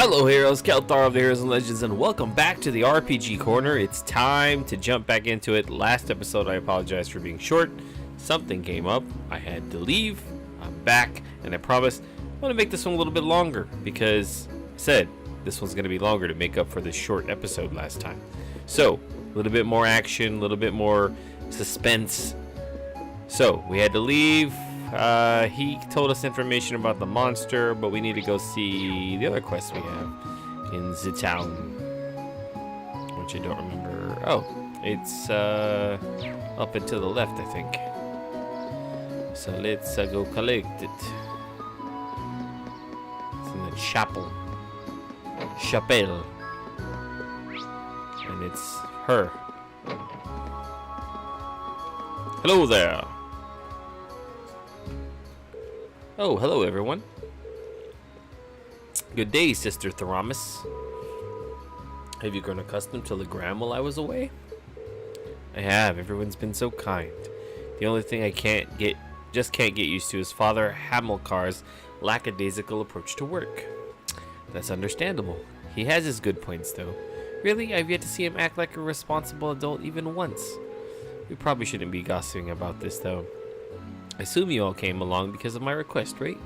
Hello heroes, Kelthar of the Heroes and Legends, and welcome back to the RPG Corner. It's time to jump back into it. Last episode, I apologize for being short. Something came up, I had to leave. I'm back, and I promise I want to make this one a little bit longer because I said this one's going to be longer to make up for this short episode last time. So, a little bit more action, a little bit more suspense. So, we had to leave. He told us information about the monster, but we need to go see the other quests we have in the town, which I don't remember. Oh, it's up and to the left, I think. So let's go collect it. It's in the chapel. And it's her. Hello there. Oh, hello everyone. Good day, Sister Theramis. Have you grown accustomed to Legram while I was away? I have. Everyone's been so kind. The only thing I can't get used to is Father Hamilcar's lackadaisical approach to work. That's understandable. He has his good points, though. Really, I've yet to see him act like a responsible adult even once. We probably shouldn't be gossiping about this, though. I assume you all came along because of my request, right?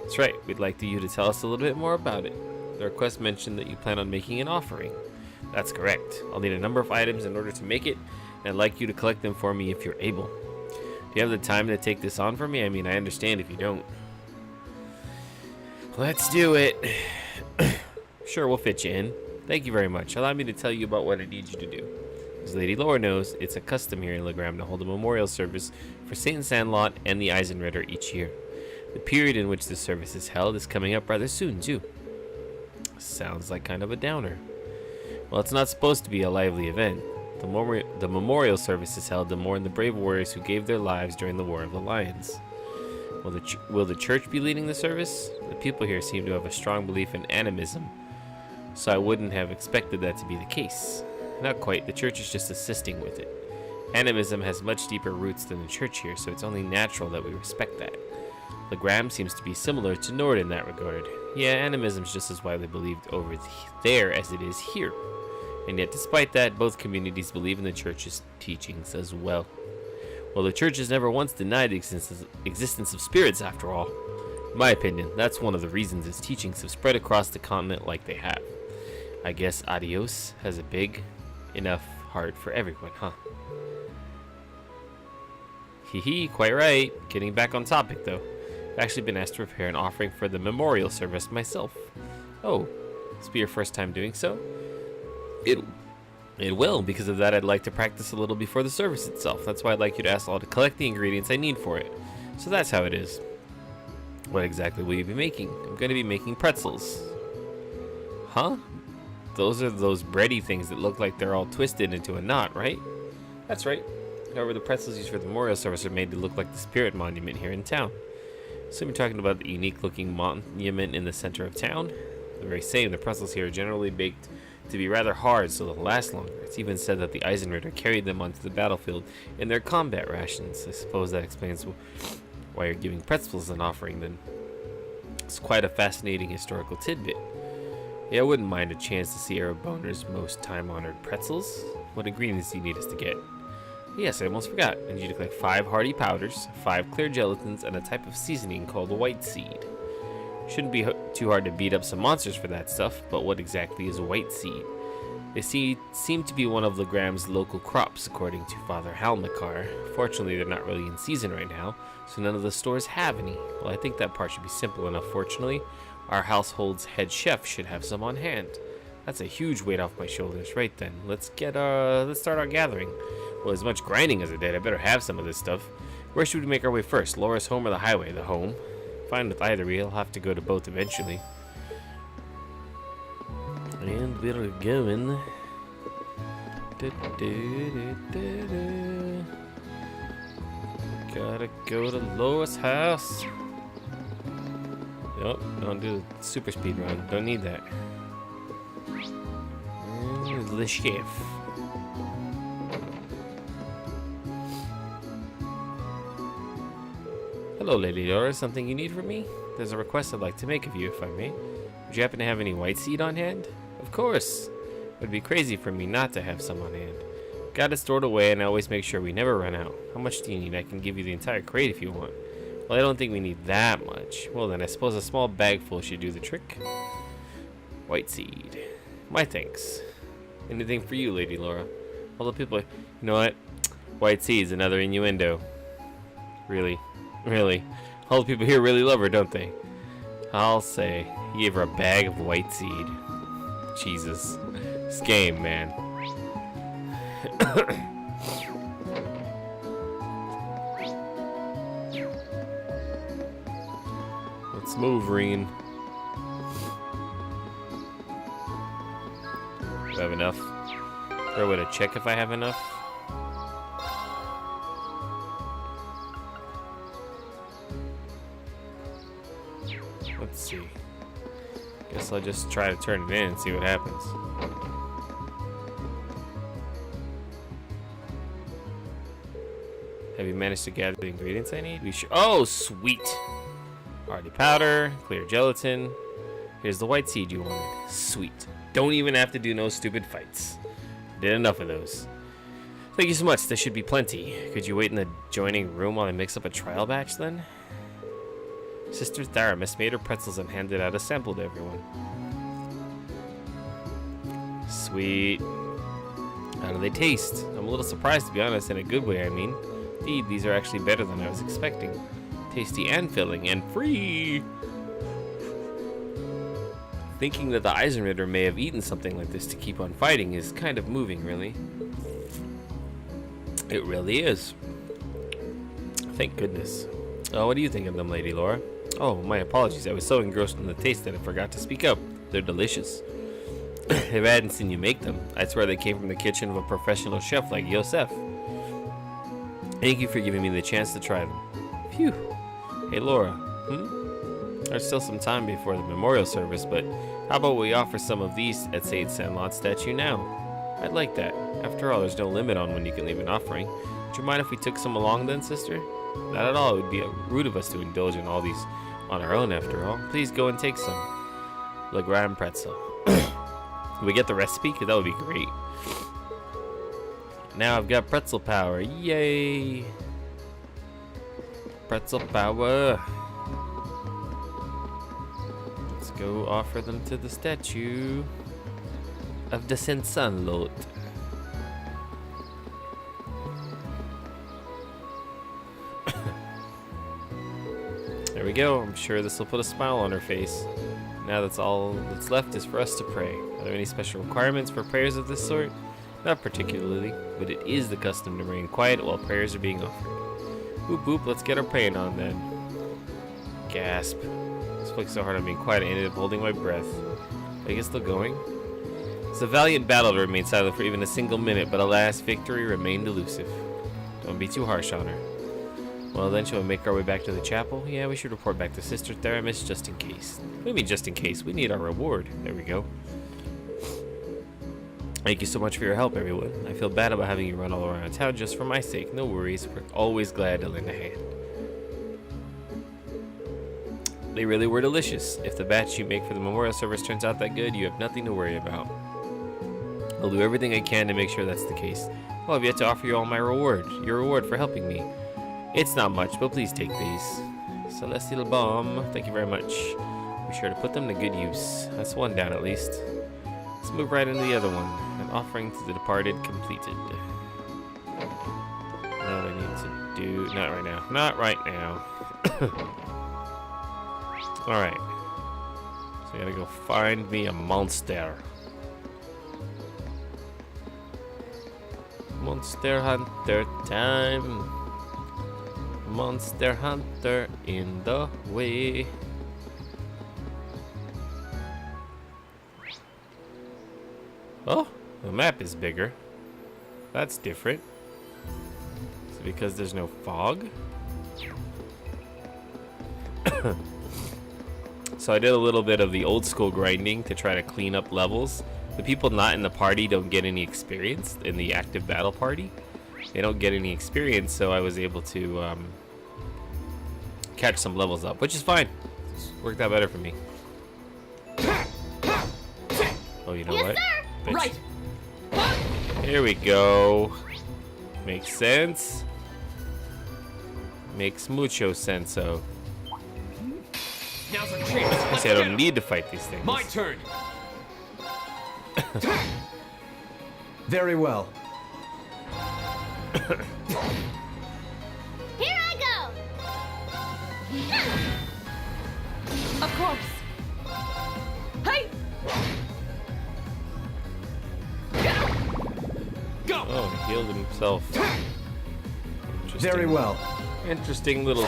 That's right. We'd like you to tell us a little bit more about it. The request mentioned that you plan on making an offering. That's correct. I'll need a number of items in order to make it, and I'd like you to collect them for me if you're able. Do you have the time to take this on for me? I mean, I understand if you don't. Let's do it. Sure, we'll fit you in. Thank you very much. Allow me to tell you about what I need you to do. As Lady Laura knows, it's a custom here in Legram to hold a memorial service for Saint Sandlot and the Eisenritter each year. The period in which the service is held is coming up rather soon, too. Sounds like kind of a downer. Well, it's not supposed to be a lively event. The memorial service is held to mourn the brave warriors who gave their lives during the War of the Lions. Will the church be leading the service? The people here seem to have a strong belief in animism, so I wouldn't have expected that to be the case. Not quite, the church is just assisting with it. Animism has much deeper roots than the church here, so it's only natural that we respect that. Legram seems to be similar to Nord in that regard. Yeah, animism is just as widely believed over there as it is here. And yet, despite that, both communities believe in the church's teachings as well. Well, the church has never once denied the existence of spirits, after all. In my opinion, that's one of the reasons its teachings have spread across the continent like they have. I guess Adios has a big enough heart for everyone, huh? Hee, quite right. Getting back on topic, though. I've actually been asked to prepare an offering for the memorial service myself. Oh, this will be your first time doing so? It will. Because of that, I'd like to practice a little before the service itself. That's why I'd like you to ask all to collect the ingredients I need for it. So that's how it is. What exactly will you be making? I'm going to be making pretzels. Huh? Those are those bready things that look like they're all twisted into a knot, right? That's right. However, the pretzels used for the memorial service are made to look like the spirit monument here in town. So we're talking about the unique looking monument in the center of town. The very same, the pretzels here are generally baked to be rather hard so they'll last longer. It's even said that the Eisenritter carried them onto the battlefield in their combat rations. I suppose that explains why you're giving pretzels an offering then. It's quite a fascinating historical tidbit. Yeah, I wouldn't mind a chance to see Erebonner's most time-honored pretzels. What ingredients do you need us to get? Yes, I almost forgot. I need you to collect 5 hearty powders, 5 clear gelatins, and a type of seasoning called white seed. Shouldn't be too hard to beat up some monsters for that stuff, but what exactly is white seed? They seem to be one of Legram's local crops, according to Father Hamilcar. Fortunately, they're not really in season right now, so none of the stores have any. Well, I think that part should be simple enough, fortunately. Our household's head chef should have some on hand. That's a huge weight off my shoulders. Right then, let's start our gathering. Well, as much grinding as I did, I better have some of this stuff. Where should we make our way first? Laura's home or the highway? The home. Fine with either. We'll have to go to both eventually. And we're going. Gotta go to Laura's house. Nope, don't do the super speed run. Don't need that. And the chef. Hello, Lady Laura. Something you need from me? There's a request I'd like to make of you, if I may. Would you happen to have any white seed on hand? Of course. It would be crazy for me not to have some on hand. Got it stored away, and I always make sure we never run out. How much do you need? I can give you the entire crate if you want. Well, I don't think we need that much. Well, then I suppose a small bag full should do the trick. White seed. My thanks. Anything for you, Lady Laura. All the people... You know what? White seed's another innuendo. Really. Really. All the people here really love her, don't they? I'll say. He gave her a bag of white seed. Jesus. This game, man. Let's move, Reen. Do I have enough? Throw it a check if I have enough. Let's see. Guess I'll just try to turn it in and see what happens. Have you managed to gather the ingredients I need? We should. Oh, sweet! Hardy powder, clear gelatin. Here's the white seed you wanted. Sweet. Don't even have to do no stupid fights. Did enough of those. Thank you so much. There should be plenty. Could you wait in the adjoining room while I mix up a trial batch then? Sister Tharamis made her pretzels and handed out a sample to everyone. Sweet. How do they taste? I'm a little surprised, to be honest, in a good way, I mean. Indeed, these are actually better than I was expecting. Tasty and filling and free! Thinking that the Eisenritter may have eaten something like this to keep on fighting is kind of moving, really. It really is. Thank goodness. Oh, what do you think of them, Lady Laura? Oh, my apologies. I was so engrossed in the taste that I forgot to speak up. They're delicious. If I hadn't seen you make them, I'd swear they came from the kitchen of a professional chef like Yosef. Thank you for giving me the chance to try them. Phew. Hey, Laura. There's still some time before the memorial service, but how about we offer some of these at St. Sandlot's statue now? I'd like that. After all, there's no limit on when you can leave an offering. Would you mind if we took some along then, sister? Not at all. It would be rude of us to indulge in all these on our own, after all. Please go and take some. Legram pretzel. Can we get the recipe? Because that would be great. Now I've got pretzel power. Yay! Pretzel power. Let's go offer them to the statue of the Saint Sandlot. There we go. I'm sure this will put a smile on her face. Now that's all that's left is for us to pray. Are there any special requirements for prayers of this sort? Not particularly, but it is the custom to remain quiet while prayers are being offered. Boop boop, let's get our praying on then. Gasp. I was focused so hard on being quiet I ended up holding my breath. I guess still going? It's a valiant battle to remain silent for even a single minute, but alas, victory remained elusive. Don't be too harsh on her. Well then, shall we make our way back to the chapel? Yeah, we should report back to Sister Theramis just in case. What do you mean just in case? We need our reward. There we go. Thank you so much for your help, everyone. I feel bad about having you run all around town just for my sake. No worries. We're always glad to lend a hand. They really were delicious. If the batch you make for the memorial service turns out that good, you have nothing to worry about. I'll do everything I can to make sure that's the case. Well, I've yet to offer you all my reward. Your reward for helping me. It's not much, but please take these. Celestial Bomb. Thank you very much. Be sure to put them to good use. That's one down at least. Let's move right into the other one. An offering to the departed completed. Now what I need to do... Not right now. Not right now. Alright. So I gotta go find me a monster. Monster Hunter time. Monster Hunter in the way. Oh, the map is bigger. That's different. Is it because there's no fog? So I did a little bit of the old school grinding to try to clean up levels. The people not in the party don't get any experience in the active battle party. They don't get any experience, so I was able to catch some levels up, which is fine. It's worked out better for me. Oh, you know Yes, what? sir. Bitch. Right. Here we go. Makes sense. Makes mucho senso. Now's our chance. I Let's say I get don't 'em. need to fight these things. My turn. Very well. Here I go. Of course. Hey! Go. Oh, he healed himself. Interesting. Very well. Interesting little.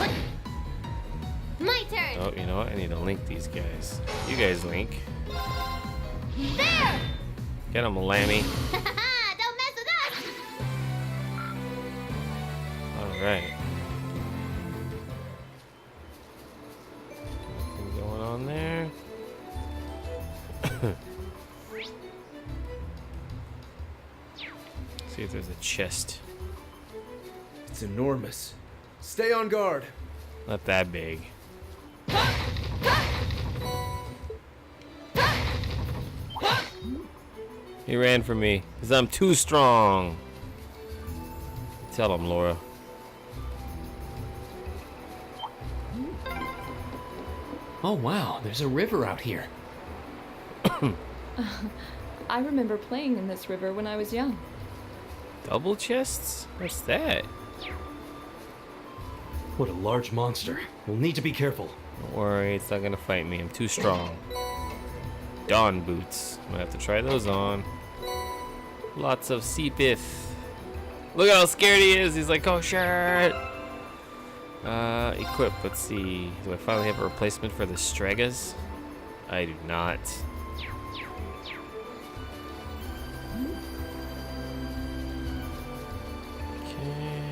My turn. Oh, you know what? I need to link these guys. You guys link. There. Get him, Lammy. Don't mess with us. All right. Nothing going on there. See if there's a chest. It's enormous. Stay on guard. Not that big. He ran from me because I'm too strong. Tell him, Laura. Oh wow, there's a river out here. I remember playing in this river when I was young. Double chests? What's that? What a large monster. We'll need to be careful. Don't worry, it's not gonna fight me. I'm too strong. Dawn boots. I'm gonna have to try those on. Lots of Seepith. Look how scared he is. He's like, oh shit. Equip. Let's see. Do I finally have a replacement for the Stregas? I do not. Okay.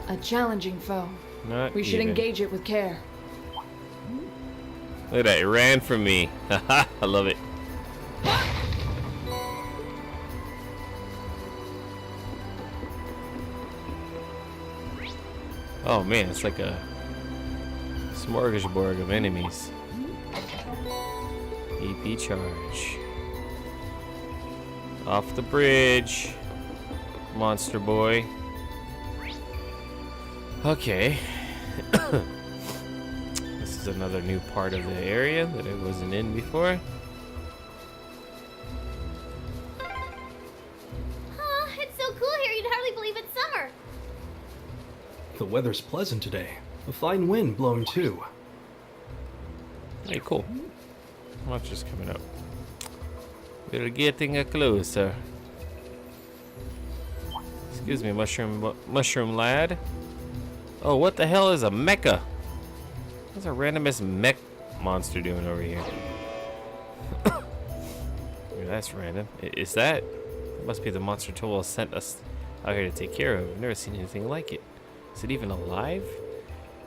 A challenging foe. Not We should even. engage it with care. Look at that. It ran from me. Haha. I love it. Oh man, it's like a smorgasbord of enemies. EP charge. Off the bridge, monster boy. Okay. This is another new part of the area that I wasn't in before. It's so cool here. You'd hardly believe it's summer. The weather's pleasant today. A fine wind blowing too. Hey, cool. Monster's coming up. We're getting closer. Excuse me, mushroom lad. Oh, what the hell is a mecha? What's a randomest mech monster doing over here? Yeah, that's random. Is that? That must be the monster Thos sent us out here to take care of. I've never seen anything like it. Is it even alive?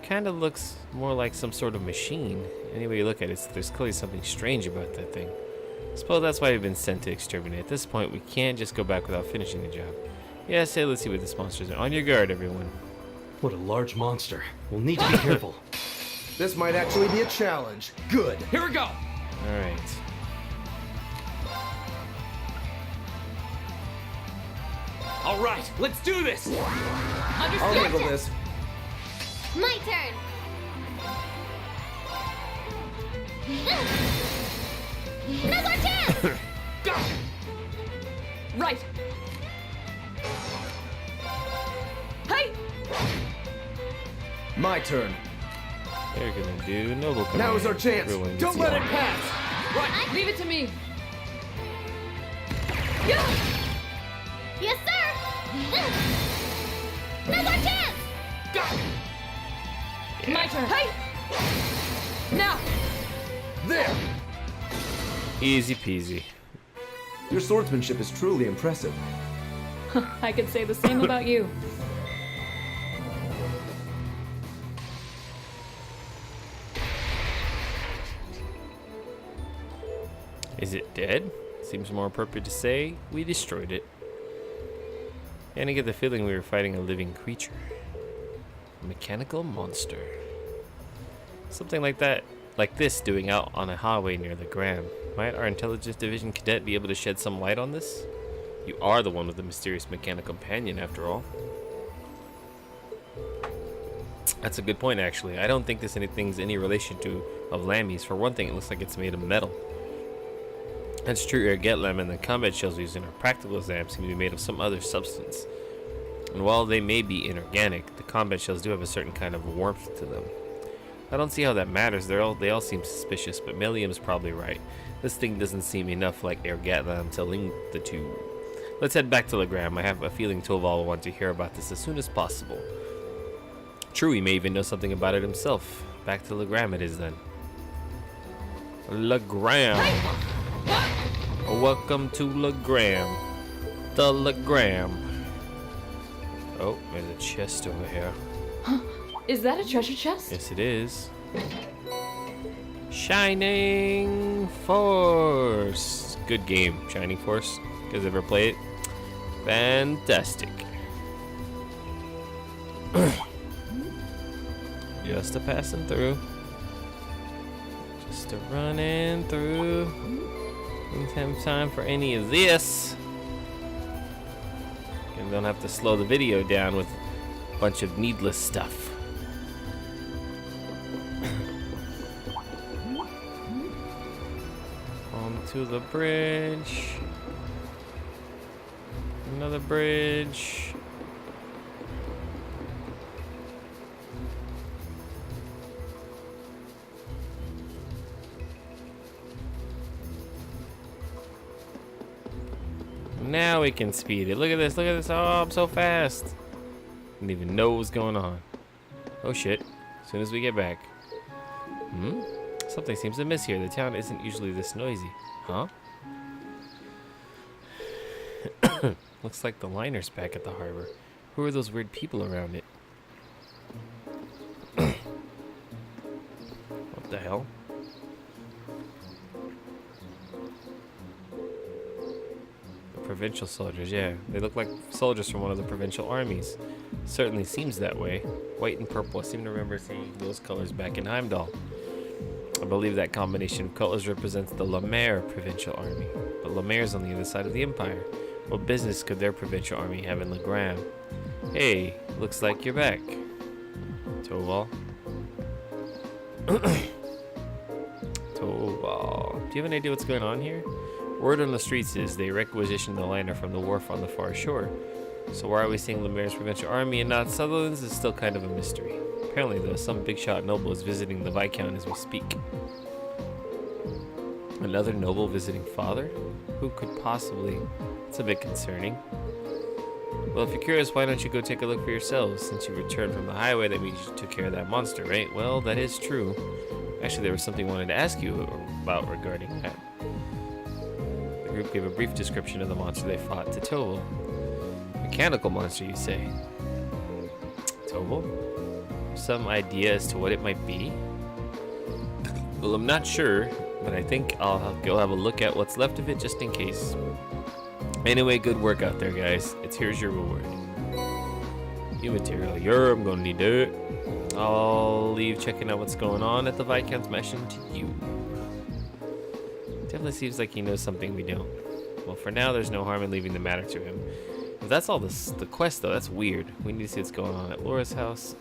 Kind of looks more like some sort of machine. Any way you look at it, there's clearly something strange about that thing. I suppose that's why we've been sent to exterminate. At this point, we can't just go back without finishing the job. Yeah, say, let's see what this monster's. On your guard, everyone. What a large monster. We'll need to be careful. This might actually be a challenge. Good. Here we go. All right. All right, let's do this. I'll handle this. My turn. Now's our chance. Go. Right. Hey! My turn. They're gonna do noble command. Now is our chance. Everyone Don't gets let it one. pass. Right, leave it to me. Yes, sir. Now's our chance. Go. My turn. Hey! Now! There. Easy peasy. Your swordsmanship is truly impressive. I could say the same about you. Is it dead? Seems more appropriate to say we destroyed it. And I get the feeling we were fighting a living creature. A mechanical monster. Something like that, like this doing out on a highway near the Gram. Might our intelligence division cadet be able to shed some light on this? You are the one with the mysterious mechanical companion, after all. That's a good point, actually. I don't think this anything's any relation to of Lammy's. For one thing, it looks like it's made of metal. That's true. Your get lamb and the combat shells used in our practical exams seem to be made of some other substance. And while they may be inorganic, the combat shells do have a certain kind of warmth to them. I don't see how that matters. They all seem suspicious, but Milliam's probably right. This thing doesn't seem enough like Ergatlam to link the two. Let's head back to Legram. I have a feeling Toval will want to hear about this as soon as possible. True, he may even know something about it himself. Back to Legram it is then. Legram. Welcome to Legram. The Legram. Oh, there's a chest over here. Is that a treasure chest? Yes, it is. Shining Force. Good game, Shining Force. You guys ever play it? Fantastic. Just a passing through. Just a running through. Don't have time for any of this. And don't have to slow the video down with a bunch of needless stuff. To the bridge. Another bridge. Now we can speed it. Look at this. Look at this. Oh, I'm so fast. Didn't even know what was going on. Oh shit. As soon as we get back. Something seems to miss here. The town isn't usually this noisy. Huh? Looks like the liner's back at the harbor. Who are those weird people around it? What the hell? The provincial soldiers, yeah. They look like soldiers from one of the provincial armies. Certainly seems that way. White and purple. I seem to remember seeing those colors back in Heimdall. I believe that combination of colors represents the Lemaire provincial army. But Lemaire's on the other side of the empire. What business could their provincial army have in Legram? Hey, looks like you're back. Toval. Toval. Do you have an idea what's going on here? Word on the streets is they requisitioned the liner from the wharf on the far shore. So why are we seeing Lemaire's provincial army and not Sutherland's is still kind of a mystery. Apparently, though, some big shot noble is visiting the Viscount as we speak. Another noble visiting father? Who could possibly? It's a bit concerning. Well, if you're curious, why don't you go take a look for yourselves? Since you returned from the highway, that means you took care of that monster, right? Well, that is true. Actually, there was something I wanted to ask you about regarding that. The group gave a brief description of the monster they fought to Toval. Mechanical monster, you say? Toval? Some idea as to what it might be? Well, I'm not sure, but I think I'll go have a look at what's left of it just in case. Anyway, good work out there, guys. Here's your reward. New material. I'm gonna need it. I'll leave checking out what's going on at the Viscount's mission to you. Definitely seems like he knows something we don't. Well, for now, there's no harm in leaving the matter to him. If that's all the quest, though, that's weird. We need to see what's going on at Laura's house.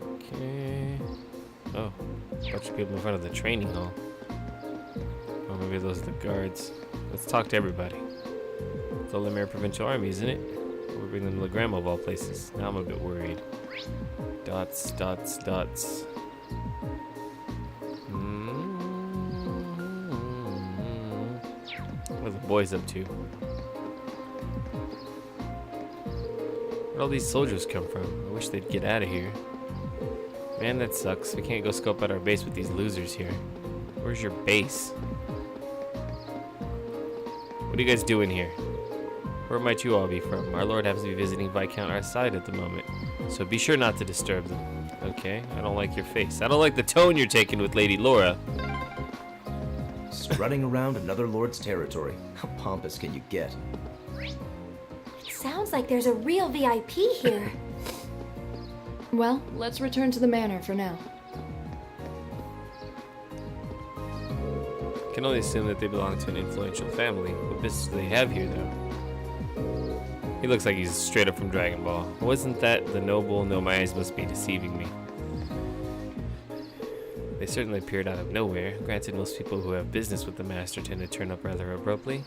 Okay. Oh, a bunch of people in front of the training hall. Oh, maybe those are the guards. Let's talk to everybody. It's the Lemaire Provincial Army, isn't it? We're bringing them to Legram of all places. Now I'm a bit worried. Dots, dots, dots. What are the boys up to? Where'd all these soldiers come from? I wish they'd get out of here. Man, that sucks. We can't go scope out our base with these losers here. Where's your base? What are you guys doing here? Where might you all be from? Our lord happens to be visiting Viscount our side at the moment, so be sure not to disturb them. Okay, I don't like your face. I don't like the tone you're taking with Lady Laura. Strutting around another lord's territory. How pompous can you get? Sounds like there's a real VIP here. Well, let's return to the manor for now. Can only assume that they belong to an influential family. What business do they have here, though? He looks like he's straight up from Dragon Ball. Wasn't that the noble? No, my eyes must be deceiving me. They certainly appeared out of nowhere. Granted, most people who have business with the master tend to turn up rather abruptly.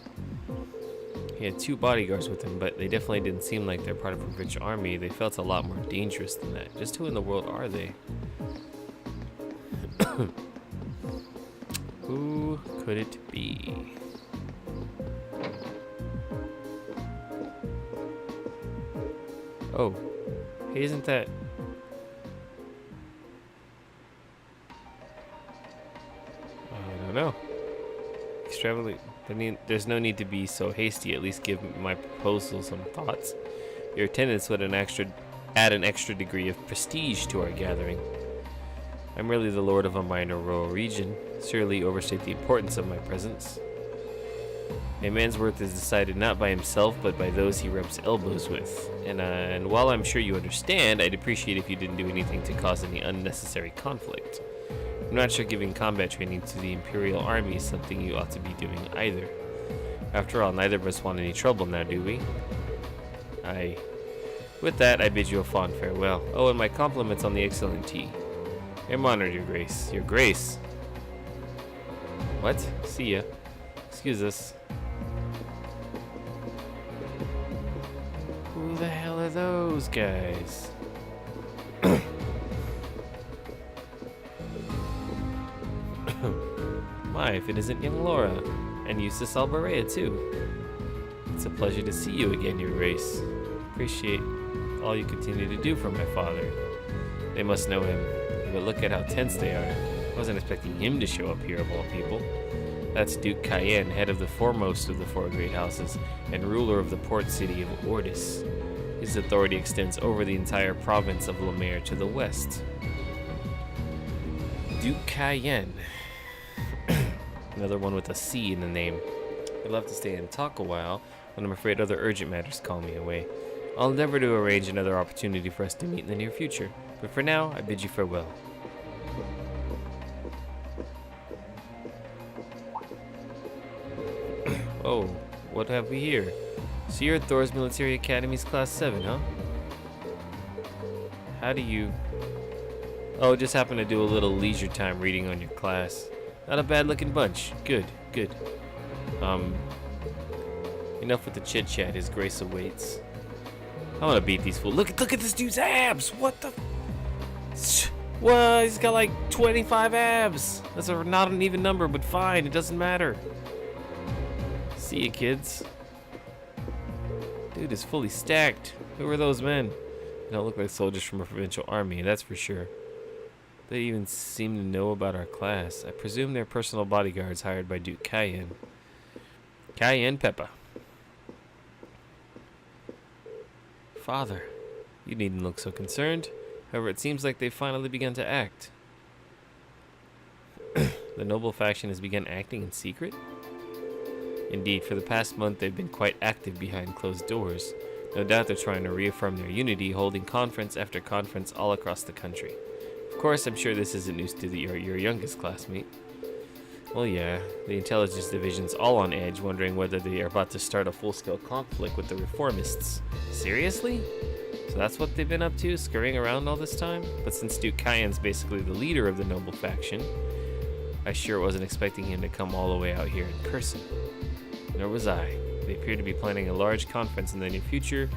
He had 2 bodyguards with him, but they definitely didn't seem like they're part of a provincial army. They felt a lot more dangerous than that. Just who in the world are they? Who could it be? Oh, hey, isn't that... I don't know. Extravagantly... There's no need to be so hasty. At least give my proposal some thoughts. Your attendance would add an extra degree of prestige to our gathering. I'm merely the lord of a minor rural region. Surely overstate the importance of my presence. A man's worth is decided not by himself, but by those he rubs elbows with. And while I'm sure you understand, I'd appreciate if you didn't do anything to cause any unnecessary conflict. I'm not sure giving combat training to the Imperial Army is something you ought to be doing either. After all, neither of us want any trouble now, do we? Aye. With that, I bid you a fond farewell. Oh, and my compliments on the excellent tea. I'm honored, Your Grace. Your Grace? What? See ya. Excuse us. Who the hell are those guys? My, if it isn't young Laura, and Eustace Albarea too. It's a pleasure to see you again, Your Grace. Appreciate all you continue to do for my father. They must know him, but look at how tense they are. I wasn't expecting him to show up here of all people. That's Duke Cayenne, head of the foremost of the 4 great houses, and ruler of the port city of Ordis. His authority extends over the entire province of Lemaire to the west. Duke Cayenne. Another one with a C in the name. I'd love to stay and talk a while, but I'm afraid other urgent matters call me away. I'll endeavor to arrange another opportunity for us to meet in the near future, but for now, I bid you farewell. Oh, what have we here? So you're at Thor's Military Academy's Class 7, huh? How do you... Oh, just happen to do a little leisure time reading on your class. Not a bad looking bunch. Good, good. Enough with the chit chat. His grace awaits. I want to beat these fools. Look at this dude's abs. What the? Well, he's got like 25 abs. That's not an even number, but fine. It doesn't matter. See you, kids. Dude is fully stacked. Who are those men? They don't look like soldiers from a provincial army, that's for sure. They even seem to know about our class. I presume they're personal bodyguards hired by Duke Cayenne. Cayenne Peppa. Father, you needn't look so concerned. However, it seems like they've finally begun to act. The noble faction has begun acting in secret? Indeed, for the past month they've been quite active behind closed doors. No doubt they're trying to reaffirm their unity, holding conference after conference all across the country. Of course, I'm sure this isn't news to your youngest classmate. Well, yeah, the intelligence division's all on edge, wondering whether they are about to start a full-scale conflict with the reformists. Seriously? So that's what they've been up to, scurrying around all this time? But since Duke Cayenne's basically the leader of the noble faction, I sure wasn't expecting him to come all the way out here in person. Nor was I. They appear to be planning a large conference in the near future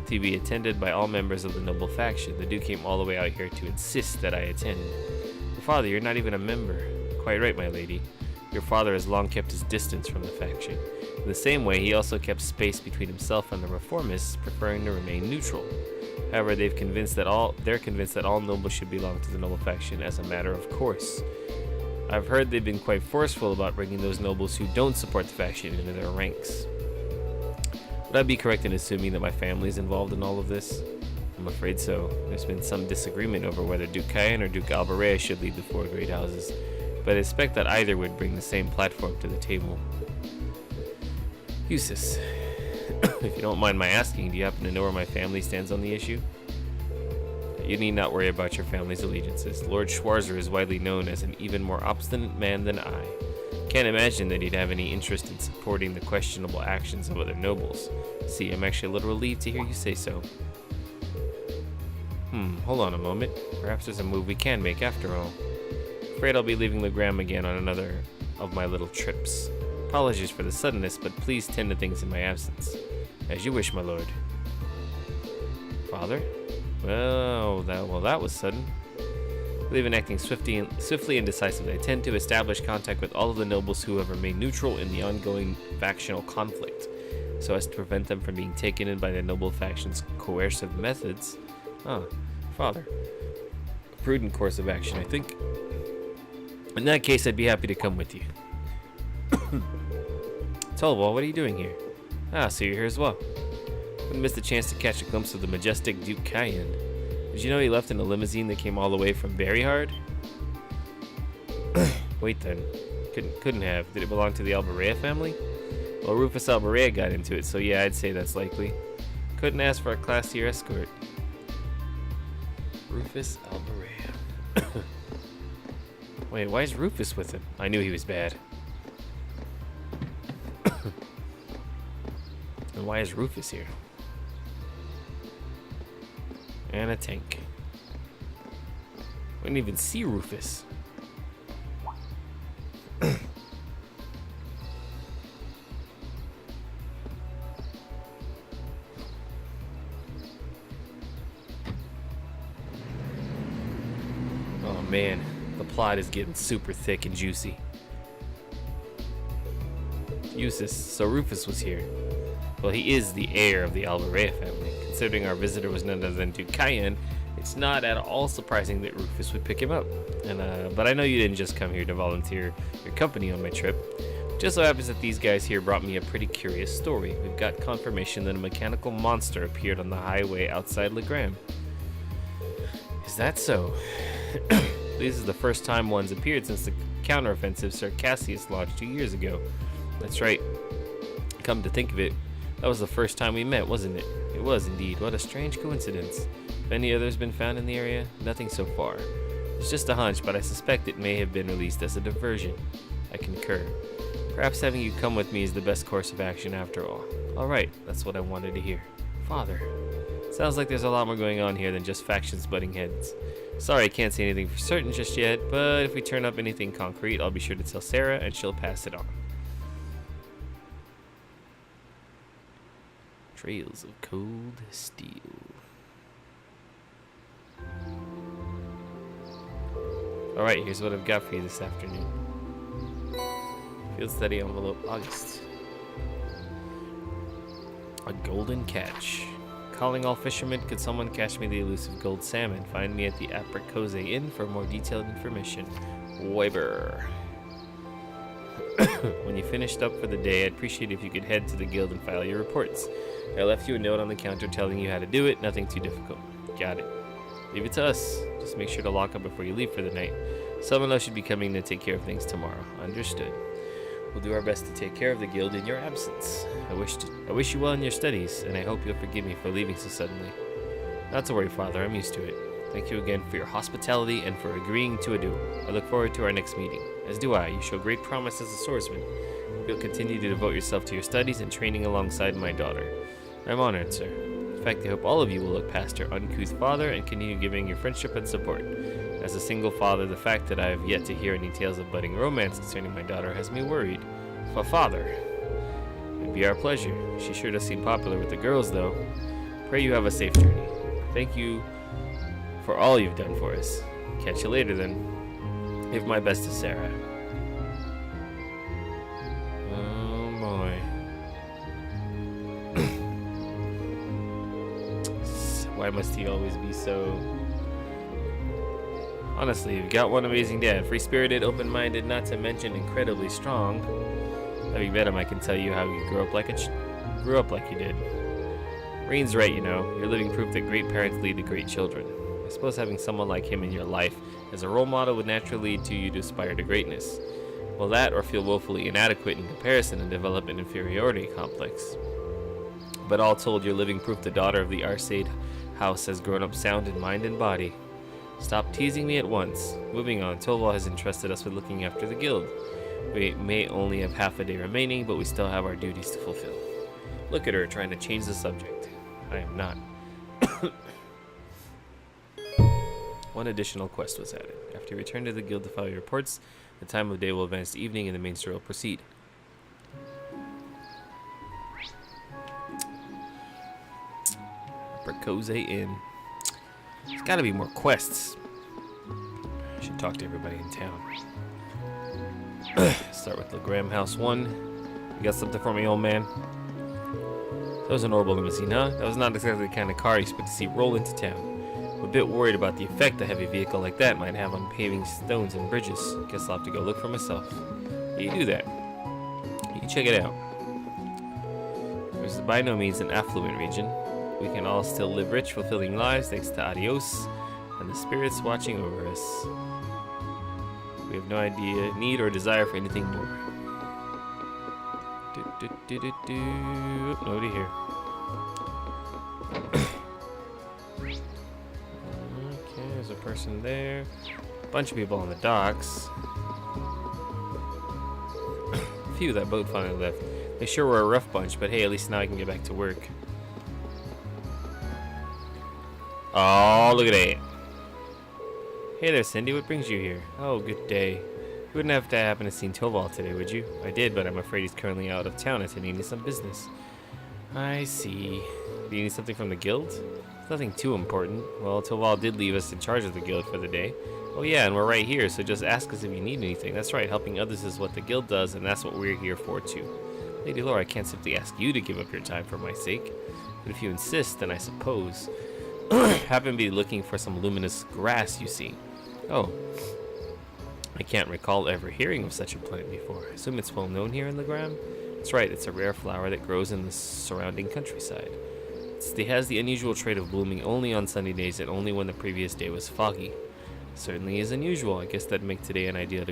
to be attended by all members of the noble faction. The Duke came all the way out here to insist that I attend. Father, you're not even a member. Quite right, my lady. Your father has long kept his distance from the faction. In the same way, he also kept space between himself and the reformists, preferring to remain neutral. However, they're convinced that all nobles should belong to the noble faction as a matter of course. I've heard they've been quite forceful about bringing those nobles who don't support the faction into their ranks. Would I be correct in assuming that my family's involved in all of this? I'm afraid so. There's been some disagreement over whether Duke Cayenne or Duke Albarea should lead the 4 great houses, but I expect that either would bring the same platform to the table. Eustace, If you don't mind my asking, do you happen to know where my family stands on the issue? You need not worry about your family's allegiances. Lord Schwarzer is widely known as an even more obstinate man than I. Can't imagine that he'd have any interest in supporting the questionable actions of other nobles. See, I'm actually a little relieved to hear you say so. Hold on a moment. Perhaps there's a move we can make after all. Afraid I'll be leaving Legram again on another of my little trips. Apologies for the suddenness, but please tend to things in my absence. As you wish, my lord. Father? Well, that was sudden. I believe in acting swiftly and decisively. I tend to establish contact with all of the nobles who have remained neutral in the ongoing factional conflict, so as to prevent them from being taken in by the noble faction's coercive methods. Father. A prudent course of action, I think. In that case, I'd be happy to come with you. Tolwall, what are you doing here? So you're here as well. Wouldn't miss the chance to catch a glimpse of the majestic Duke Cayenne. Did you know he left in a limousine that came all the way from Berryhard? Wait then. Couldn't have. Did it belong to the Alvarea family? Well, Rufus Alvarea got into it, so yeah, I'd say that's likely. Couldn't ask for a classier escort. Rufus Alvarea. Wait, why is Rufus with him? I knew he was bad. And why is Rufus here? And a tank. We didn't even see Rufus. Oh man, the plot is getting super thick and juicy. Eustace, so Rufus was here. Well, he is the heir of the Alvarea family. Considering our visitor was none other than Duke Cayenne, it's not at all surprising that Rufus would pick him up. But I know you didn't just come here to volunteer your company on my trip. It just so happens that these guys here brought me a pretty curious story. We've got confirmation that a mechanical monster appeared on the highway outside Legram. Is that so? This is the first time one's appeared since the counteroffensive Sir Cassius launched 2 years ago. That's right. Come to think of it, that was the first time we met, wasn't it? It was indeed. What a strange coincidence. Have any others been found in the area? Nothing so far. It's just a hunch, but I suspect it may have been released as a diversion. I concur. Perhaps having you come with me is the best course of action after all. Alright, that's what I wanted to hear. Father. Sounds like there's a lot more going on here than just factions butting heads. Sorry I can't say anything for certain just yet, but if we turn up anything concrete, I'll be sure to tell Sarah and she'll pass it on. Trails of cold steel. Alright, here's what I've got for you this afternoon. Field study envelope, August. A golden catch. Calling all fishermen, could someone catch me the elusive gold salmon? Find me at the Apricose Inn for more detailed information. Weber. When you finished up for the day, I'd appreciate if you could head to the guild and file your reports. I left you a note on the counter telling you how to do it, nothing too difficult. Got it. Leave it to us. Just make sure to lock up before you leave for the night. Someone else should be coming to take care of things tomorrow. Understood. We'll do our best to take care of the guild in your absence. I wish you well in your studies, and I hope you'll forgive me for leaving so suddenly. Not to worry, Father, I'm used to it. Thank you again for your hospitality and for agreeing to a duel. I look forward to our next meeting. As do I. You show great promise as a swordsman. You'll continue to devote yourself to your studies and training alongside my daughter. I'm honored, sir. In fact, I hope all of you will look past your uncouth father and continue giving your friendship and support. As a single father, the fact that I have yet to hear any tales of budding romance concerning my daughter has me worried. But father, it'd be our pleasure. She sure does seem popular with the girls, though. Pray you have a safe journey. Thank you for all you've done for us. Catch you later, then. Give my best to Sarah. Oh, boy. Why must he always be so... Honestly, you've got one amazing dad. Free-spirited, open-minded, not to mention incredibly strong. Having met him, I can tell you how you grew up like you did. Reen's right, you know. You're living proof that great parents lead to great children. I suppose having someone like him in your life as a role model would naturally lead to you to aspire to greatness. Well, that or feel woefully inadequate in comparison and develop an inferiority complex. But all told, you're living proof the daughter of the Arcade house has grown up sound in mind and body. Stop teasing me at once. Moving on, Toval has entrusted us with looking after the guild. We may only have half a day remaining, but we still have our duties to fulfill. Look at her trying to change the subject. I am not. One additional quest was added. After you return to the guild to file your reports, the time of day will advance to evening and the main story will proceed. Percose Inn. There's gotta be more quests. I should talk to everybody in town. Start with the Graham House 1. You got something for me, old man? That was an orbital limousine, huh? That was not exactly the kind of car you expect to see roll into town. I'm a bit worried about the effect a heavy vehicle like that might have on paving stones and bridges. Guess I'll have to go look for myself. You do that. You check it out. There's by no means an affluent region. We can all still live rich, fulfilling lives thanks to Adios and the spirits watching over us. We have no idea, need, or desire for anything more. Nobody here. Okay, there's a person there. A bunch of people on the docks. Phew, that boat finally left. They sure were a rough bunch, but hey, at least now I can get back to work. Oh, look at that. Hey there, Cindy. What brings you here? Oh, good day. You wouldn't have to happen to see Toval today, would you? I did, but I'm afraid he's currently out of town attending to some business. I see. Do you need something from the guild? It's nothing too important. Well, Toval did leave us in charge of the guild for the day. Oh yeah, and we're right here, so just ask us if you need anything. That's right, helping others is what the guild does, and that's what we're here for too. Lady Laura, I can't simply ask you to give up your time for my sake. But if you insist, then I suppose. Happen to be looking for some luminous grass, you see. Oh. I can't recall ever hearing of such a plant before. I assume it's well known here in Legram? That's right, it's a rare flower that grows in the surrounding countryside. It has the unusual trait of blooming only on sunny days and only when the previous day was foggy. Certainly is unusual. I guess that'd make today an ideal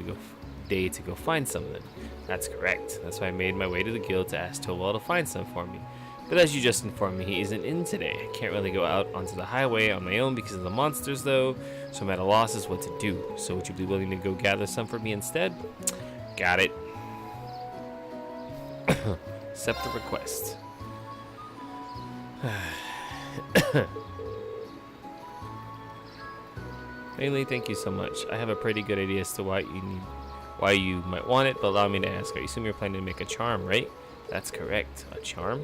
day to go find some then. That's correct. That's why I made my way to the guild to ask Toval to find some for me. But as you just informed me, he isn't in today. I can't really go out onto the highway on my own because of the monsters though, so I'm at a loss as what to do. So would you be willing to go gather some for me instead? Got it. Accept the request. Mainly, thank you so much. I have a pretty good idea as to why you might want it, but allow me to ask. I assume you're planning to make a charm, right? That's correct. A charm?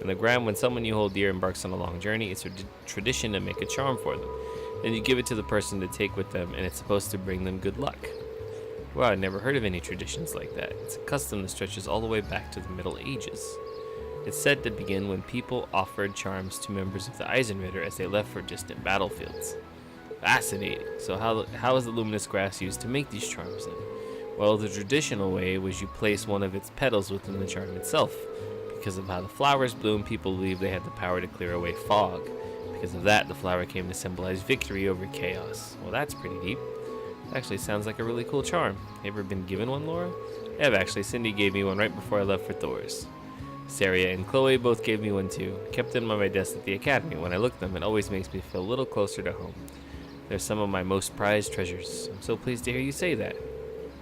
In the ground, when someone you hold dear embarks on a long journey, it's a tradition to make a charm for them. Then you give it to the person to take with them, and it's supposed to bring them good luck. Wow, I've never heard of any traditions like that. It's a custom that stretches all the way back to the Middle Ages. It's said to begin when people offered charms to members of the Eisenritter as they left for distant battlefields. Fascinating. So how is the luminous grass used to make these charms then? Well, the traditional way was you place one of its petals within the charm itself. Because of how the flowers bloom, people believed they had the power to clear away fog. Because of that, the flower came to symbolize victory over chaos. Well, that's pretty deep. Actually, sounds like a really cool charm. You ever been given one, Laura? I have actually. Cindy gave me one right before I left for Thors. Saria and Chloe both gave me one too. I kept them on my desk at the academy. When I look at them, it always makes me feel a little closer to home. They're some of my most prized treasures. I'm so pleased to hear you say that.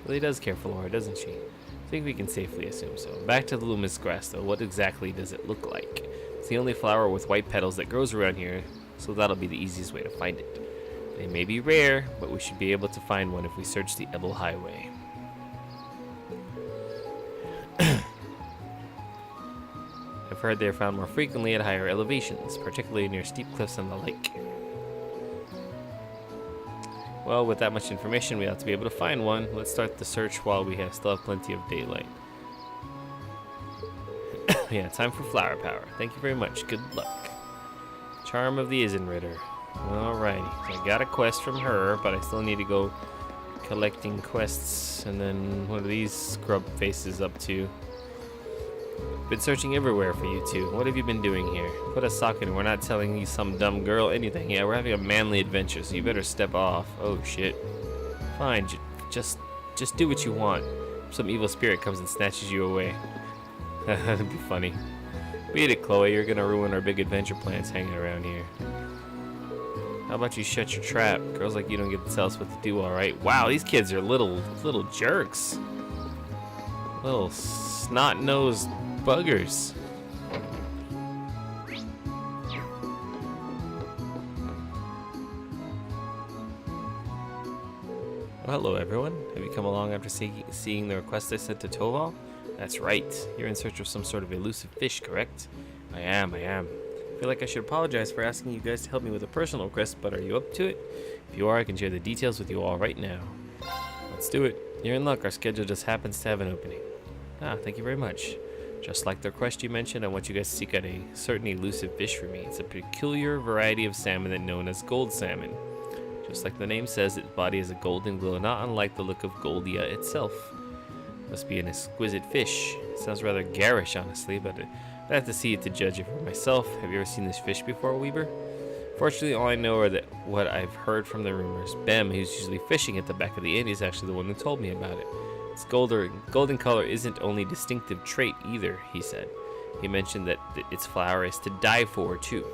Really does care for Laura, doesn't she? I think we can safely assume so. Back to the luminous grass, though. What exactly does it look like? It's the only flower with white petals that grows around here, so that'll be the easiest way to find it. They may be rare, but we should be able to find one if we search the Ebel Highway. I've heard they are found more frequently at higher elevations, particularly near steep cliffs and the lake. Well, with that much information, we ought to be able to find one. Let's start the search while we still have plenty of daylight. Yeah, time for flower power. Thank you very much. Good luck. Charm of the Eisenritter. Alrighty. So I got a quest from her, but I still need to go collecting quests. And then what are these scrub faces up to? Been searching everywhere for you two. What have you been doing here? Put a sock in. We're not telling you some dumb girl anything. Yeah, we're having a manly adventure, so you better step off. Oh shit. Fine, just do what you want. Some evil spirit comes and snatches you away. That'd be funny. Beat it, Chloe. You're gonna ruin our big adventure plans hanging around here. How about you shut your trap? Girls like you don't get to tell us what to do, alright? Wow, these kids are little jerks. Little snot-nosed buggers. Well, hello everyone. Have you come along after seeing the request I sent to Toval? That's right. You're in search of some sort of elusive fish, correct? I am. I feel like I should apologize for asking you guys to help me with a personal request, but are you up to it? If you are, I can share the details with you all right now. Let's do it. You're in luck. Our schedule just happens to have an opening. Ah, thank you very much. Just like the request you mentioned, I want you guys to seek out a certain elusive fish for me. It's a peculiar variety of salmon that's known as gold salmon. Just like the name says, its body is a golden glow, not unlike the look of Goldia itself. Must be an exquisite fish. It sounds rather garish, honestly, but I have to see it to judge it for myself. Have you ever seen this fish before, Weber? Fortunately, all I know are that what I've heard from the rumors. Bem, who's usually fishing at the back of the inn, is actually the one who told me about it. Its golden color isn't only a distinctive trait either, he said. He mentioned that its flower is to die for, too.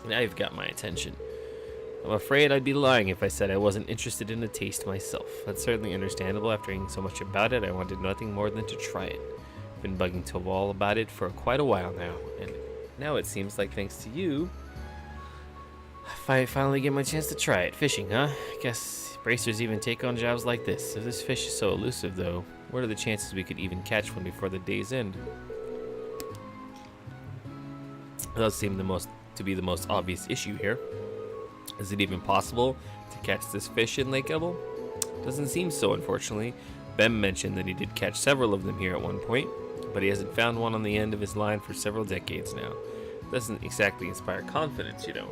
Now you've got my attention. I'm afraid I'd be lying if I said I wasn't interested in the taste myself. That's certainly understandable. After hearing so much about it, I wanted nothing more than to try it. I've been bugging Toval about it for quite a while now, and now it seems like thanks to you, I finally get my chance to try it. Fishing, huh? I guess bracers even take on jobs like this. If this fish is so elusive, though, what are the chances we could even catch one before the day's end? It does seem to be the most obvious issue here. Is it even possible to catch this fish in Lake Ebel? Doesn't seem so, unfortunately. Bem mentioned that he did catch several of them here at one point, but he hasn't found one on the end of his line for several decades now. Doesn't exactly inspire confidence, you know.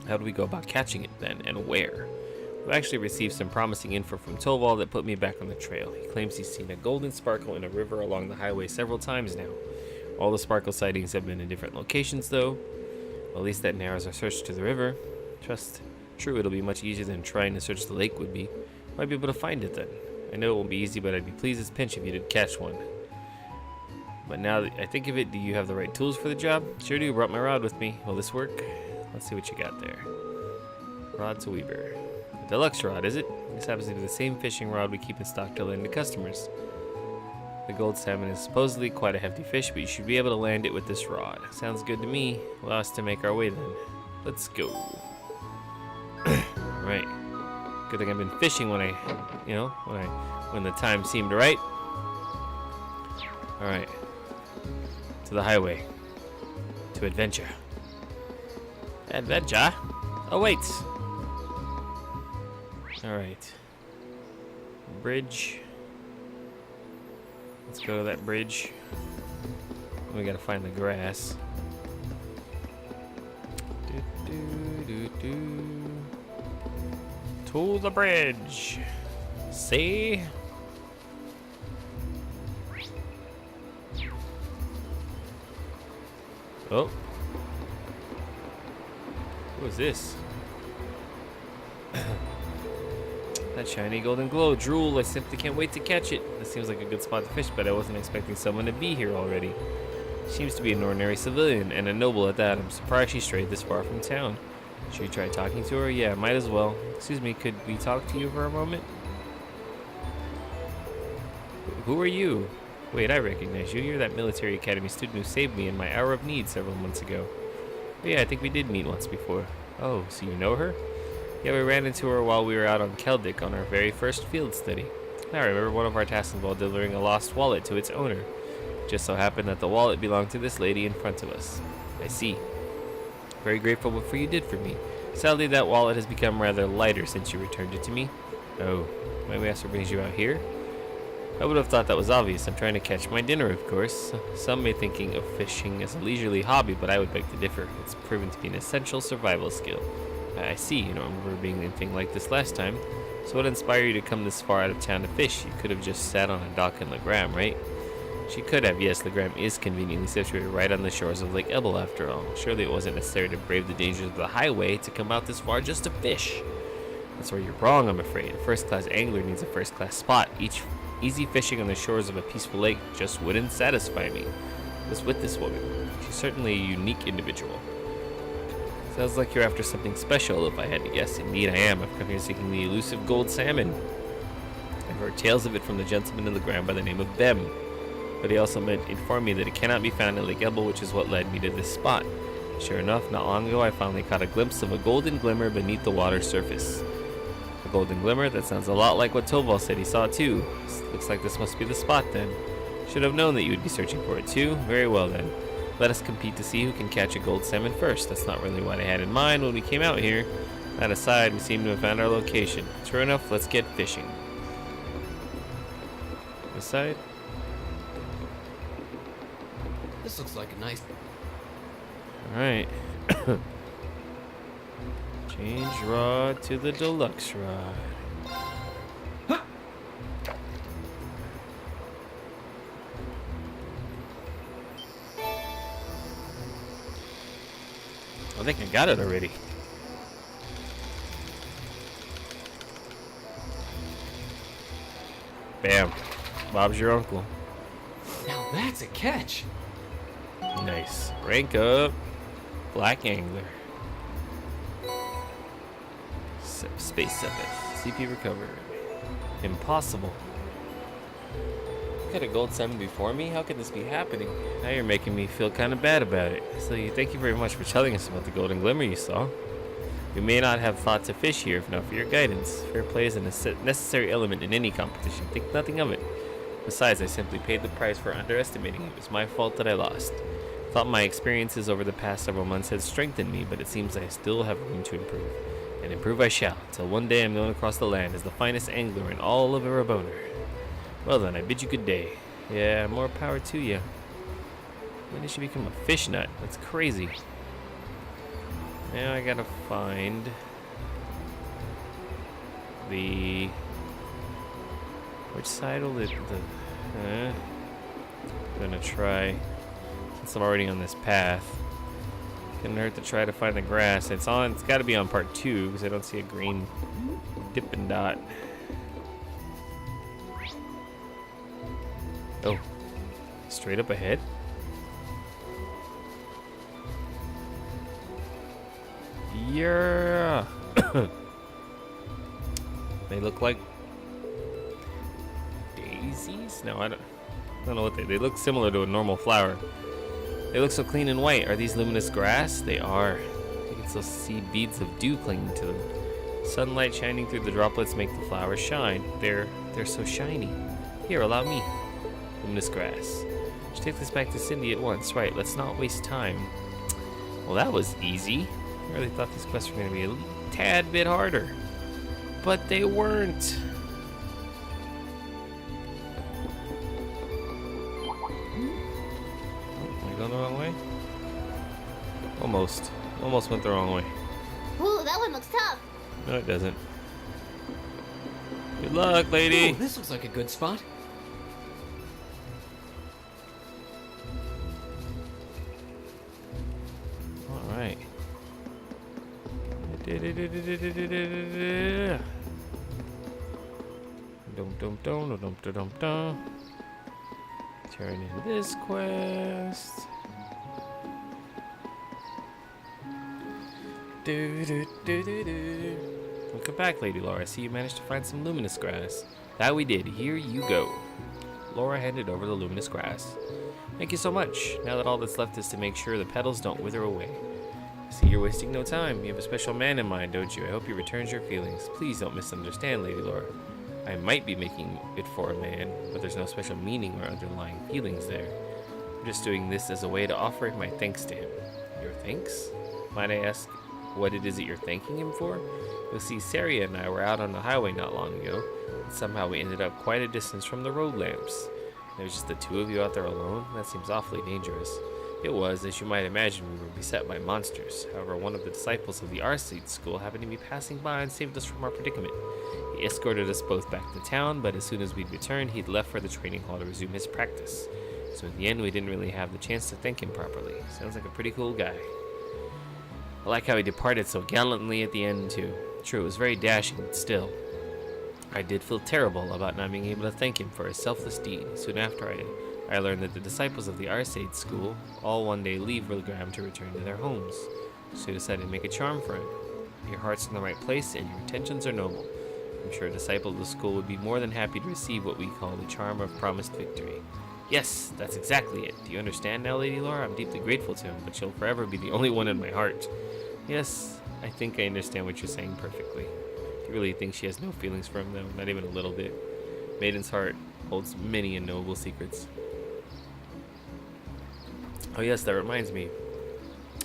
How do we go about catching it then, and where? I've actually received some promising info from Toval that put me back on the trail. He claims he's seen a golden sparkle in a river along the highway several times now. All the sparkle sightings have been in different locations, though. Well, at least that narrows our search to the river. True, it'll be much easier than trying to search the lake would be. Might be able to find it then. I know it won't be easy, but I'd be pleased as pinch if you did catch one. But now that I think of it, do you have the right tools for the job? Sure do. Brought my rod with me. Will this work? Let's see what you got there. Rod to Weber. A deluxe rod, is it? This happens to be the same fishing rod we keep in stock to lend to customers. The gold salmon is supposedly quite a hefty fish, but you should be able to land it with this rod. Sounds good to me. Allow us to make our way then. Let's go. Right. Good thing I've been fishing when the time seemed right. Alright. To the highway. To adventure. Adventure? Oh, wait. Alright. Bridge. Let's go to that bridge. We gotta find the grass. To the bridge. See? Oh. What is this? That shiny golden glow. Drool, I simply can't wait to catch it. This seems like a good spot to fish, but I wasn't expecting someone to be here already. Seems to be an ordinary civilian, and a noble at that. I'm surprised she strayed this far from town. Should we try talking to her? Yeah, might as well. Excuse me, could we talk to you for a moment? Who are you? Wait, I recognize you. You're that military academy student who saved me in my hour of need several months ago. Oh, yeah, I think we did meet once before. Oh, so you know her? Yeah, we ran into her while we were out on Keldic on our very first field study. I remember one of our tasks involved delivering a lost wallet to its owner. It just so happened that the wallet belonged to this lady in front of us. I see. Very grateful for what you did for me. Sadly, that wallet has become rather lighter since you returned it to me. Oh, might we ask what brings you out here? I would have thought that was obvious. I'm trying to catch my dinner, of course. Some may thinking of fishing as a leisurely hobby, but I would beg to differ. It's proven to be an essential survival skill. I see. You don't remember being anything like this last time. So what inspired you to come this far out of town to fish? You could have just sat on a dock in Legram, right? She could have. Yes, Legram is conveniently situated right on the shores of Lake Ebel, after all. Surely it wasn't necessary to brave the dangers of the highway to come out this far just to fish. That's where you're wrong, I'm afraid. A first-class angler needs a first-class spot. Easy fishing on the shores of a peaceful lake just wouldn't satisfy me. was with this woman. She's certainly a unique individual. Sounds like you're after something special, if I had to guess. Indeed, I am. I've come here seeking the elusive gold salmon. I've heard tales of it from the gentleman in the ground by the name of Bem. But he also informed me that it cannot be found in Lake Ebel, which is what led me to this spot. Sure enough, not long ago I finally caught a glimpse of a golden glimmer beneath the water surface. A golden glimmer? That sounds a lot like what Thos said he saw too. Looks like this must be the spot then. Should have known that you would be searching for it too. Very well then. Let us compete to see who can catch a gold salmon first. That's not really what I had in mind when we came out here. That aside, we seem to have found our location. True enough, let's get fishing. This side? This looks like a nice... Alright. Change rod to the deluxe rod. I think I got it already. Bam. Bob's your uncle. Now that's a catch. Nice. Rank up. Black Angler. Space 7. CP recovered. Impossible. Got a gold salmon before me? How could this be happening? Now you're making me feel kind of bad about it. So thank you very much for telling us about the golden glimmer you saw. We may not have thought to fish here if not for your guidance. Fair play is a necessary element in any competition. Think nothing of it. Besides, I simply paid the price for underestimating you. It was my fault that I lost. Thought my experiences over the past several months had strengthened me, but it seems I still have room to improve. And improve I shall, until one day I'm known across the land as the finest angler in all of Erebona. Well then, I bid you good day. Yeah, more power to you. When did you become a fish nut? That's crazy. Now I gotta find the... Which side will it... I'm gonna try... Since I'm already on this path. Couldn't hurt to try to find the grass. It's gotta be on part 2, because I don't see a green dipping dot. Oh. Straight up ahead? Yeah. They look like daisies? No, I don't know what they look similar to a normal flower. They look so clean and white. Are these luminous grass? They are. You can still see beads of dew clinging to them. Sunlight shining through the droplets make the flowers shine. They're so shiny. Here, allow me. Luminous grass. Should take this back to Cindy at once. Right, let's not waste time. Well, that was easy. I really thought these quests were going to be a tad bit harder. But they weren't. Am I going the wrong way? Almost. Almost went the wrong way. Ooh, that one looks tough. No, it doesn't. Good luck, lady. Ooh, this looks like a good spot. All right. Turn in this quest. Welcome back, Lady Laura. I see you managed to find some luminous grass. That we did. Here you go. Laura handed over the luminous grass. Thank you so much. Now that all that's left is to make sure the petals don't wither away. I see you're wasting no time. You have a special man in mind, don't you? I hope he returns your feelings. Please don't misunderstand, Lady Laura. I might be making it for a man, but there's no special meaning or underlying feelings there. I'm just doing this as a way to offer my thanks to him. Your thanks? Might I ask what it is that you're thanking him for? You'll see, Saria and I were out on the highway not long ago, and somehow we ended up quite a distance from the road lamps. There was just the two of you out there alone? That seems awfully dangerous. It was, as you might imagine, we were beset by monsters. However, one of the disciples of the XSEED school happened to be passing by and saved us from our predicament. He escorted us both back to town, but as soon as we'd returned, he'd left for the training hall to resume his practice. So in the end, we didn't really have the chance to thank him properly. Sounds like a pretty cool guy. I like how he departed so gallantly at the end, too. True, it was very dashing, but still. I did feel terrible about not being able to thank him for his selfless deed. Soon after, I I learned that the disciples of the XSEED school all one day leave Wilgram to return to their homes. So I decided to make a charm for him. Your heart's in the right place and your intentions are noble. I'm sure a disciple of the school would be more than happy to receive what we call the charm of promised victory. Yes, that's exactly it. Do you understand now, Lady Laura? I'm deeply grateful to him, but she'll forever be the only one in my heart. Yes, I think I understand what you're saying perfectly. You really think she has no feelings for him, though? Not even a little bit. Maiden's heart holds many and noble secrets. Oh yes, that reminds me.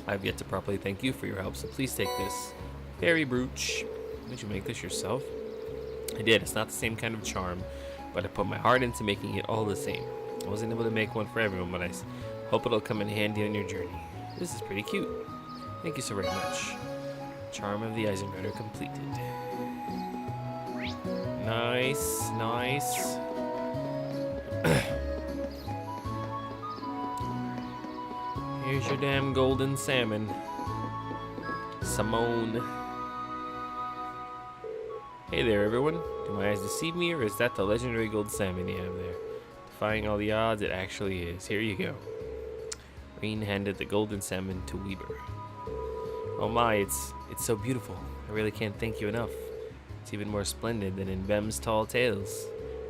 I've yet to properly thank you for your help, so please take this. Fairy brooch. Did you make this yourself? I did. It's not the same kind of charm, but I put my heart into making it all the same. I wasn't able to make one for everyone, but I hope it'll come in handy on your journey. This is pretty cute. Thank you so very much. Charm of the Eisenritter completed. Nice, nice. Here's your damn golden salmon. Simone. Hey there, everyone. Do my eyes deceive me, or is that the legendary gold salmon you have there? Defying all the odds, it actually is. Here you go. Reen handed the golden salmon to Weber. Oh my, it's so beautiful. I really can't thank you enough. It's even more splendid than in Bem's tall tales.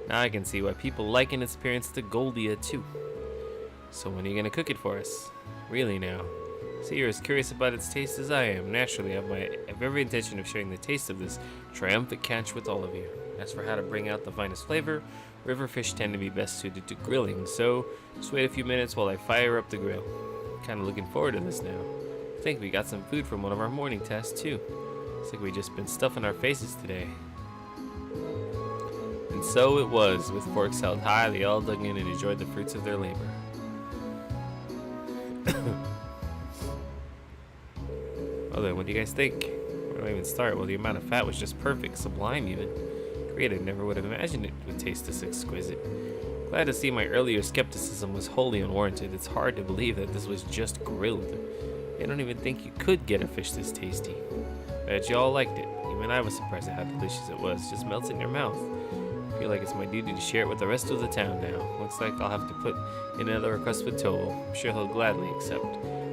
Now I can see why people liken its appearance to Goldia too. So when are you gonna cook it for us? Really now? See, you're as curious about its taste as I am. Naturally, I have every intention of sharing the taste of this triumphant catch with all of you. As for how to bring out the finest flavor, river fish tend to be best suited to grilling, so just wait a few minutes while I fire up the grill. Kinda looking forward to this now. I think we got some food from one of our morning tests too. Looks like we just been stuffing our faces today. And so it was. With forks held high, they all dug in and enjoyed the fruits of their labor. Well then, what do you guys think? Where do I even start? Well, the amount of fat was just perfect, sublime even. Creative never would have imagined it would taste this exquisite. Glad to see my earlier skepticism was wholly unwarranted. It's hard to believe that this was just grilled. I don't even think you could get a fish this tasty. Bet you all liked it. Even I was surprised at how delicious it was. Just melts in your mouth. I feel like it's my duty to share it with the rest of the town now. Looks like I'll have to put in another request with Tovo. I'm sure he'll gladly accept.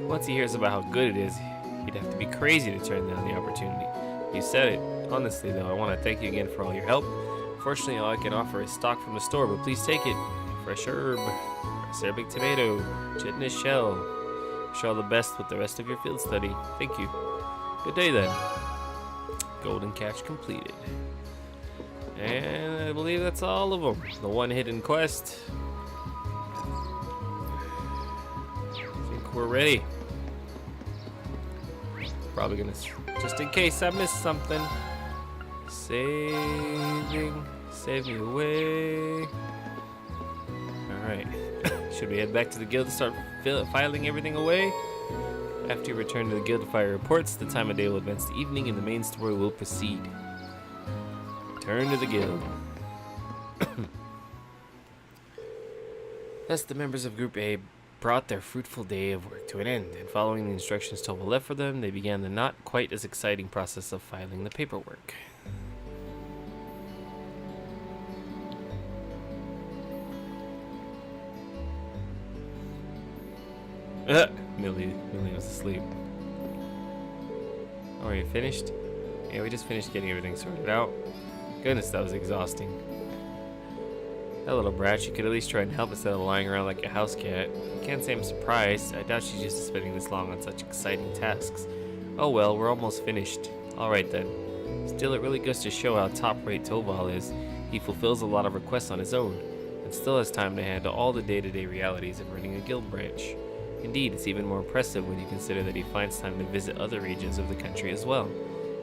Once he hears about how good it is, he'd have to be crazy to turn down the opportunity. You said it. Honestly though, I want to thank you again for all your help. Fortunately, all I can offer is stock from the store, but please take it. Fresh herb, Arabic tomato, chitinous shell. Wish you all the best with the rest of your field study. Thank you. Good day then. Golden catch completed. And I believe that's all of them. The one hidden quest. I think we're ready. Probably gonna, just in case I missed something. Save me away. Alright. Should we head back to the guild to start filing everything away? After you return to the guild to file reports, the time of day will advance to evening and the main story will proceed. Return to the guild. Thus, the members of Group A brought their fruitful day of work to an end, and following the instructions Tovo left for them, they began the not quite as exciting process of filing the paperwork. Millie was asleep. Oh, are you finished? Yeah, we just finished getting everything sorted out. Goodness, that was exhausting. That little brat, she could at least try and help instead of lying around like a house cat. Can't say I'm surprised. I doubt she's used to spending this long on such exciting tasks. Oh well, we're almost finished. Alright then. Still, it really goes to show how top-rate Toval is. He fulfills a lot of requests on his own, and still has time to handle all the day-to-day realities of running a guild branch. Indeed, it's even more impressive when you consider that he finds time to visit other regions of the country as well.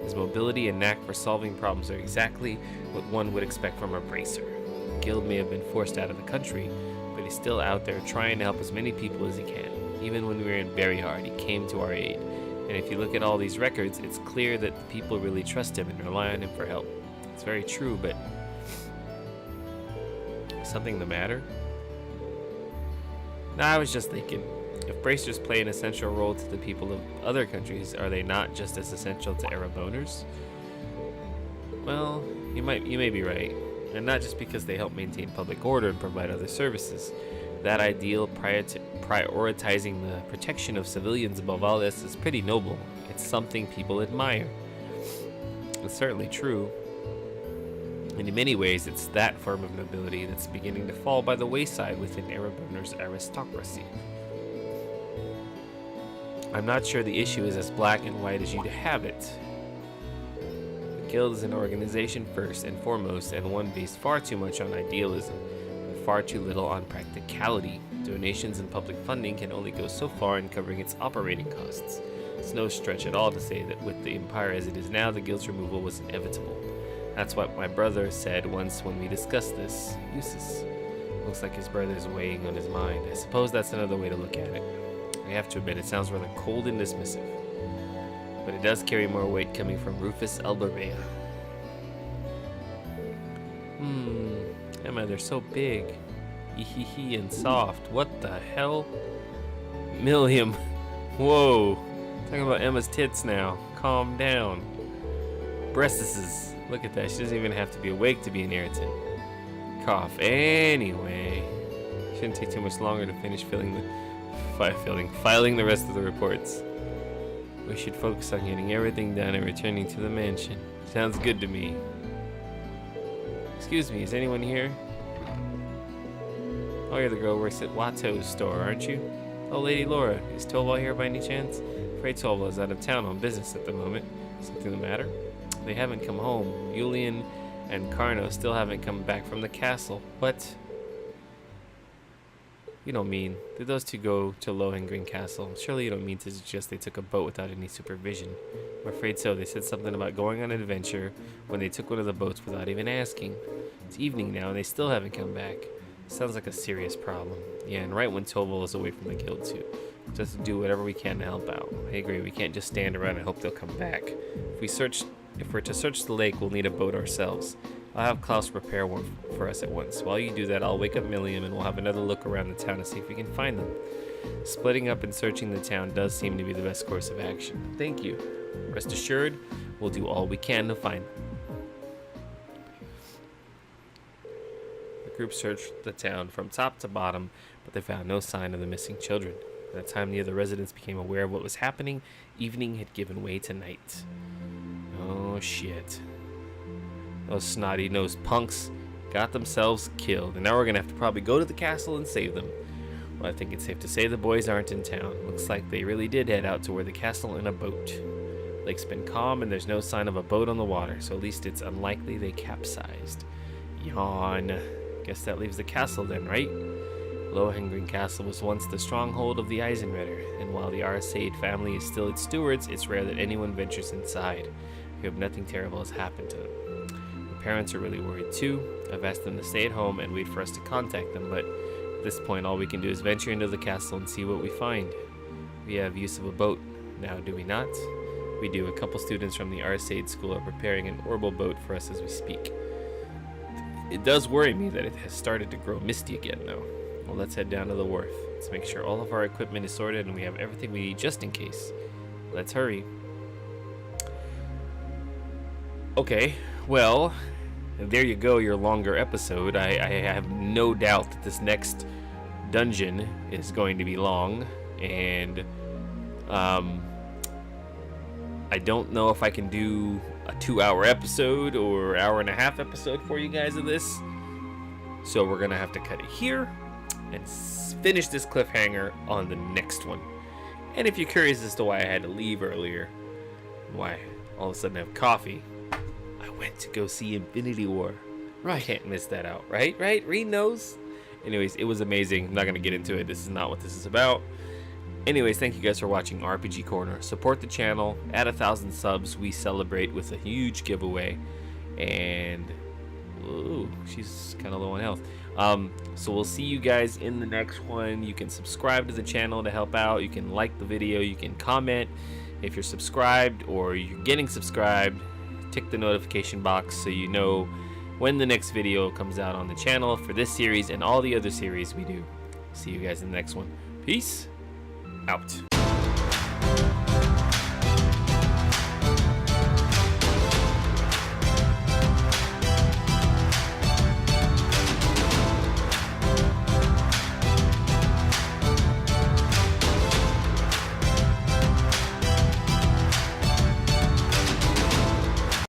His mobility and knack for solving problems are exactly what one would expect from a bracer. The guild may have been forced out of the country, but he's still out there trying to help as many people as he can. Even when we were in very hard, he came to our aid. And if you look at all these records, it's clear that the people really trust him and rely on him for help. It's very true, but... something the matter? Nah, I was just thinking. If bracers play an essential role to the people of other countries, are they not just as essential to Arab owners? Well, you may be right. And not just because they help maintain public order and provide other services. That ideal prioritizing the protection of civilians above all else is pretty noble. It's something people admire. It's certainly true. And in many ways, it's that form of nobility that's beginning to fall by the wayside within Erebunner's aristocracy. I'm not sure the issue is as black and white as you'd have it. The Guild is an organization first and foremost, and one based far too much on idealism, and far too little on practicality. Donations and public funding can only go so far in covering its operating costs. It's no stretch at all to say that with the Empire as it is now, the Guild's removal was inevitable. That's what my brother said once when we discussed this. Useless. Looks like his brother's weighing on his mind. I suppose that's another way to look at it. I have to admit, it sounds rather cold and dismissive. But it does carry more weight coming from Rufus Elberea. Emma, they're so big. Hee and soft. What the hell? Milliam. Whoa. Talking about Emma's tits now. Calm down. Breastises. Look at that. She doesn't even have to be awake to be an irritant. Cough. Anyway. Shouldn't take too much longer to finish filing the rest of the reports. We should focus on getting everything done and returning to the mansion. Sounds good to me. Excuse me, is anyone here? Oh, you're the girl who works at Watto's store, aren't you? Oh, Lady Laura, is Tolval here by any chance? Afraid Tolval is out of town on business at the moment. Something the matter? They haven't come home. Julian and Carno still haven't come back from the castle. What? You don't mean, did those two go to Lohengrin Castle? Surely you don't mean to suggest they took a boat without any supervision. I'm afraid so. They said something about going on an adventure when they took one of the boats without even asking. It's evening now and they still haven't come back. Sounds like a serious problem. Yeah, and right when Tolval is away from the guild too. Just do whatever we can to help out. I agree, we can't just stand around and hope they'll come back. If we're to search the lake, we'll need a boat ourselves. I'll have Klaus prepare one for us at once. While you do that, I'll wake up Milliam and we'll have another look around the town to see if we can find them. Splitting up and searching the town does seem to be the best course of action. Thank you. Rest assured, we'll do all we can to find them. The group searched the town from top to bottom, but they found no sign of the missing children. By the time the other residents became aware of what was happening, evening had given way to night. Oh shit. Those snotty-nosed punks got themselves killed, and now we're gonna have to probably go to the castle and save them. Well, I think it's safe to say the boys aren't in town. Looks like they really did head out toward the castle in a boat. Lake's been calm, and there's no sign of a boat on the water, so at least it's unlikely they capsized. Yawn. Guess that leaves the castle then, right? Lohengrin Castle was once the stronghold of the Eisenritter, and while the XSEED family is still its stewards, it's rare that anyone ventures inside. We hope nothing terrible has happened to them. Parents are really worried too. I've asked them to stay at home and wait for us to contact them, but at this point all we can do is venture into the castle and see what we find. We have use of a boat now, do we not? We do. A couple students from the XSEED school are preparing an orbital boat for us as we speak. It does worry me that it has started to grow misty again though. Well, let's head down to the wharf. Let's make sure all of our equipment is sorted and we have everything we need just in case. Let's hurry. Okay, well, there you go, your longer episode. I have no doubt that this next dungeon is going to be long, and I don't know if I can do a 2-hour episode or hour-and-a-half episode for you guys of this, so we're gonna have to cut it here and finish this cliffhanger on the next one. And if you're curious as to why I had to leave earlier, why all of a sudden I have coffee, I went to go see Infinity War. Right. Can't miss that out, right? Reed knows. Anyways, it was amazing. I'm not going to get into it. This is not what this is about. Anyways, thank you guys for watching RPG Corner. Support the channel. At 1,000 subs, we celebrate with a huge giveaway. And, ooh, she's kind of low on health. So we'll see you guys in the next one. You can subscribe to the channel to help out. You can like the video. You can comment if you're subscribed or you're getting subscribed. Tick the notification box so you know when the next video comes out on the channel for this series and all the other series we do. See you guys in the next one. Peace out.